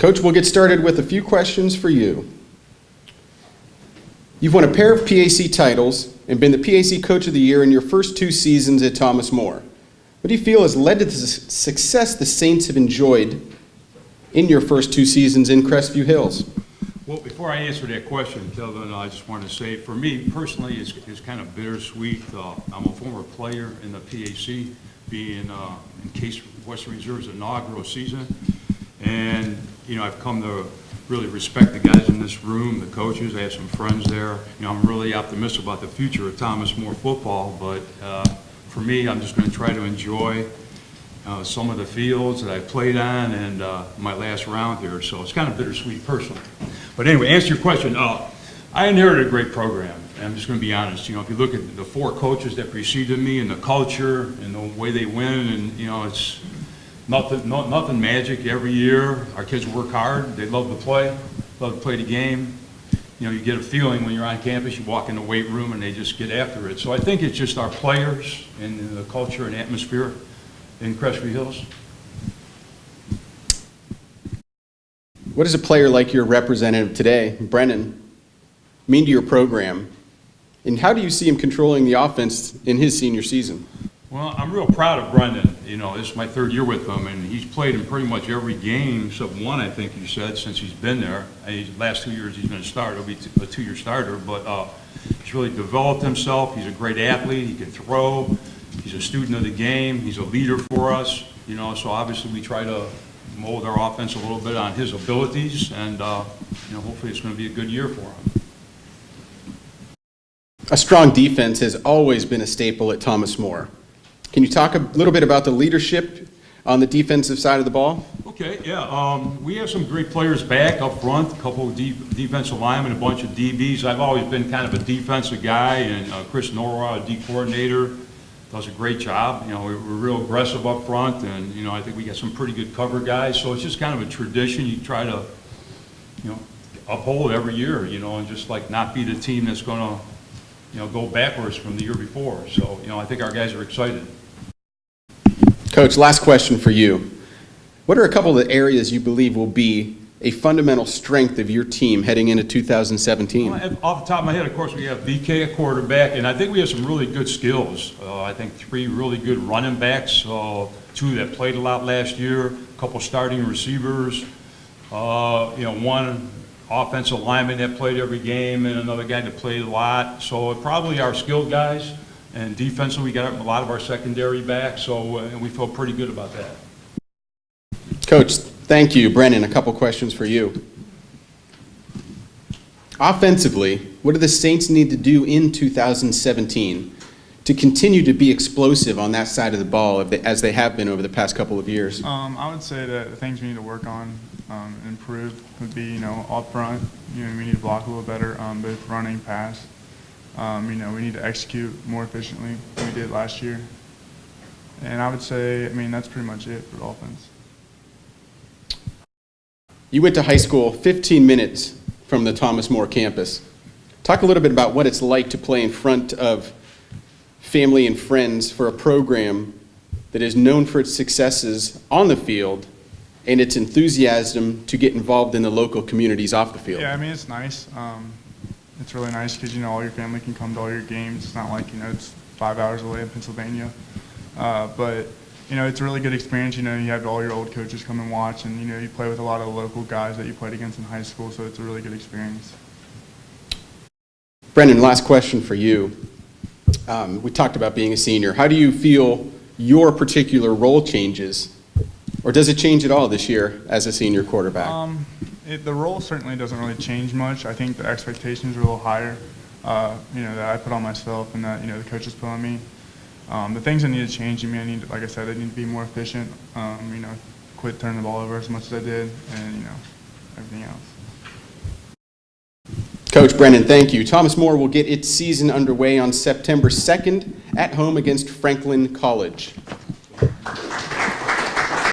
Coach, we'll get started with a few questions for you. You've won a pair of PAC titles and been the PAC Coach of the Year in your first 2 seasons at Thomas More. What do you feel has led to the success the Saints have enjoyed in your first 2 seasons in Crestview Hills? Well, before I answer that question, Kelvin, I just want to say, for me personally, it's kind of bittersweet. I'm a former player in the PAC, being in Case Western Reserve's inaugural season. And, you know, I've come to really respect the guys in this room, the coaches. I have some friends there. You know, I'm really optimistic about the future of Thomas More football. But for me, I'm just going to try to enjoy some of the fields that I played on and my last round here. So it's kind of bittersweet personally. But anyway, answer your question. I inherited a great program. And I'm just going to be honest. You know, if you look at the 4 coaches that preceded me and the culture and the way they win, and, you know, it's nothing magic every year. Our kids work hard. They love to play the game. You know, you get a feeling when you're on campus, you walk in the weight room and they just get after it. So I think it's just our players and the culture and atmosphere in Crestview Hills. What does a player like your representative today, Brenan, mean to your program? And how do you see him controlling the offense in his senior season? Well, I'm real proud of Brendan. You know, this is my 3rd year with him, and he's played in pretty much every game except one, I think you said, since he's been there. And last 2 years he's been a starter. He'll be a 2-year starter, but he's really developed himself. He's a great athlete. He can throw. He's a student of the game. He's a leader for us. You know, so obviously we try to mold our offense a little bit on his abilities, and you know, hopefully it's going to be a good year for him. A strong defense has always been a staple at Thomas More. Can you talk a little bit about the leadership on the defensive side of the ball? Okay, yeah. We have some great players back up front, a couple of defensive linemen, a bunch of DBs. I've always been kind of a defensive guy, and Chris Norwa, a D coordinator, does a great job. You know, we're real aggressive up front, and, you know, I think we got some pretty good cover guys. So it's just kind of a tradition you try to, you know, uphold every year, you know, and just like not be the team that's going to, you know, go backwards from the year before. So, you know, I think our guys are excited. Coach, last question for you. What are a couple of the areas you believe will be a fundamental strength of your team heading into 2017? Well, off the top of my head, of course, we have BK at quarterback, and I think we have some really good skills. I think 3 really good running backs, 2 that played a lot last year, a couple starting receivers, you know, 1 offensive lineman that played every game, and another guy that played a lot. So probably our skilled guys. And defensively, we got a lot of our secondary back, so and we feel pretty good about that. Coach, thank you. Brenan, a couple questions for you. Offensively, what do the Saints need to do in 2017 to continue to be explosive on that side of the ball as they have been over the past couple of years? I would say that the things we need to work on and improve would be, you know, up front. You know, we need to block a little better, both running, pass. You know, we need to execute more efficiently than we did last year. And I would say, I mean, that's pretty much it for the offense. You went to high school 15 minutes from the Thomas More campus. Talk a little bit about what it's like to play in front of family and friends for a program that is known for its successes on the field and its enthusiasm to get involved in the local communities off the field. Yeah, I mean, it's nice. It's really nice because, you know, all your family can come to all your games. It's not like, you know, it's 5 hours away in Pennsylvania. But, you know, it's a really good experience. You know, you have all your old coaches come and watch, and, you know, you play with a lot of local guys that you played against in high school, so it's a really good experience. Brenan, last question for you. We talked about being a senior. How do you feel your particular role changes, or does it change at all this year as a senior quarterback? The role certainly doesn't really change much. I think the expectations are a little higher, you know, that I put on myself and that, you know, the coaches put on me. The things that need to change, I mean, I need, like I said, I need to be more efficient, you know, quit turning the ball over as much as I did, and, you know, everything else. Coach Brenan, thank you. Thomas More will get its season underway on September 2nd at home against Franklin College.